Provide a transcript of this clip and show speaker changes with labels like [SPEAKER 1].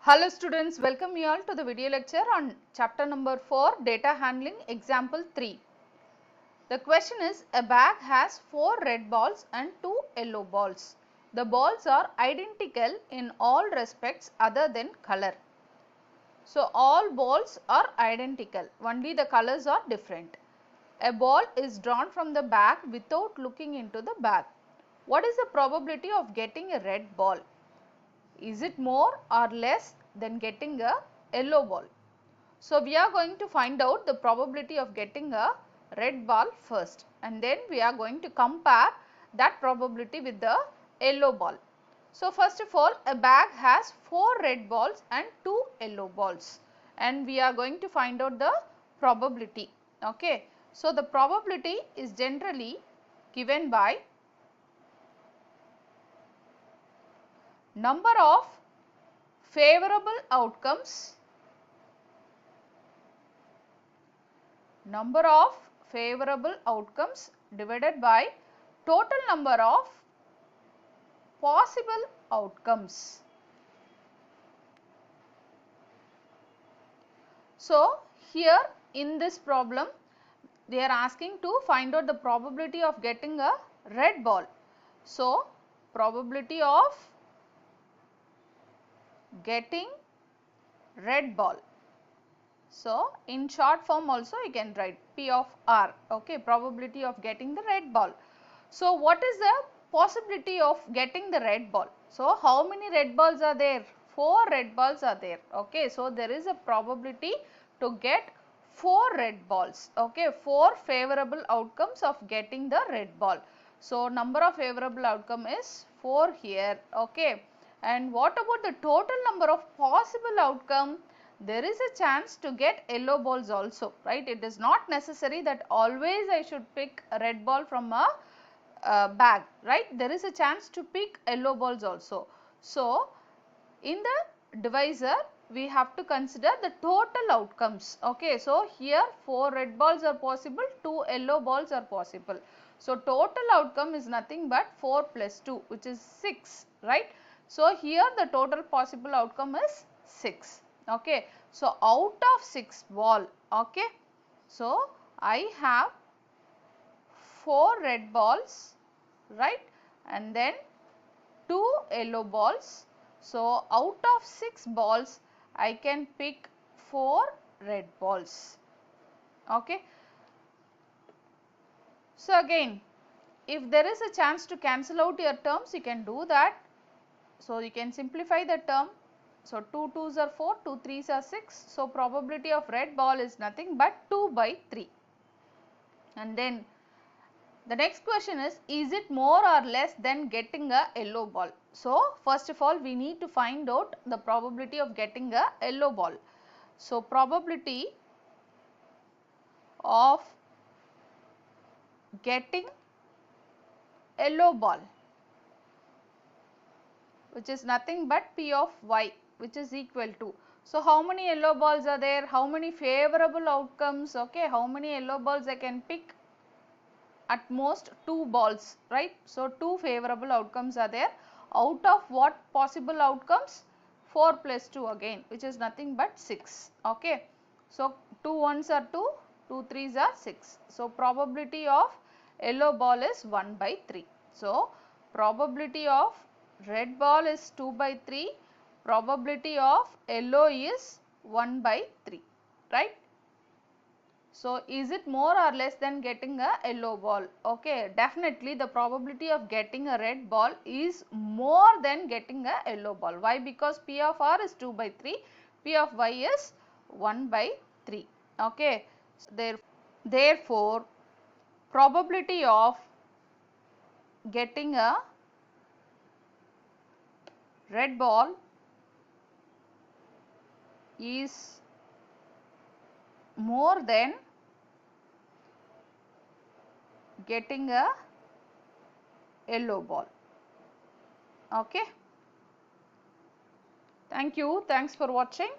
[SPEAKER 1] Hello students, welcome you all to the video lecture on chapter number 4, data handling, example 3. The question is, a bag has 4 red balls and 2 yellow balls. The balls are identical in all respects other than color. So all balls are identical, only the colors are different. A ball is drawn from the bag without looking into the bag. What is the probability of getting a red ball? Is it more or less than getting a yellow ball? So we are going to find out the probability of getting a red ball first, and then we are going to compare that probability with the yellow ball. So first of all, a bag has 4 red balls and 2 yellow balls, and we are going to find out the probability. Okay. So the probability is generally given by number of favorable outcomes divided by total number of possible outcomes. So here in this problem they are asking to find out the probability of getting a red ball. So probability of getting red ball. So in short form also you can write P of R, okay, probability of getting the red ball. So what is the possibility of getting the red ball? So how many red balls are there? 4 red balls are there, okay. So there is a probability to get 4 red balls, okay, 4 favorable outcomes of getting the red ball. So number of favorable outcome is 4 here, okay. And what about the total number of possible outcome? There is a chance to get yellow balls also, right? It is not necessary that always I should pick a red ball from a bag, right? There is a chance to pick yellow balls also. So in the divisor we have to consider the total outcomes, okay. So here 4 red balls are possible, 2 yellow balls are possible. So total outcome is nothing but 4 plus 2, which is 6, right? So here the total possible outcome is 6, okay. So out of 6 ball, okay, so I have 4 red balls, right, and then 2 yellow balls. So out of 6 balls I can pick 4 red balls, okay. So again, if there is a chance to cancel out your terms, you can do that. So you can simplify the term. So 2 2s are 4, 2 3s are 6. So probability of red ball is nothing but 2 by 3. And then the next question is it more or less than getting a yellow ball? So first of all we need to find out the probability of getting a yellow ball. So probability of getting yellow ball, which is nothing but P of y, which is equal to. So how many yellow balls are there? How many favorable outcomes? Okay, how many yellow balls I can pick? At most 2 balls, right? So 2 favorable outcomes are there. Out of what possible outcomes? 4 plus 2 again, which is nothing but 6, okay. So 2 1s are 2, 2 3s are 6. So probability of yellow ball is 1 by 3. So probability of red ball is 2 by 3, probability of yellow is 1 by 3, right? So is it more or less than getting a yellow ball? Okay, definitely the probability of getting a red ball is more than getting a yellow ball. Why? Because P of R is 2 by 3, P of Y is 1 by 3, okay. So therefore probability of getting a red ball is more than getting a yellow ball, okay. Thank you. Thanks for watching.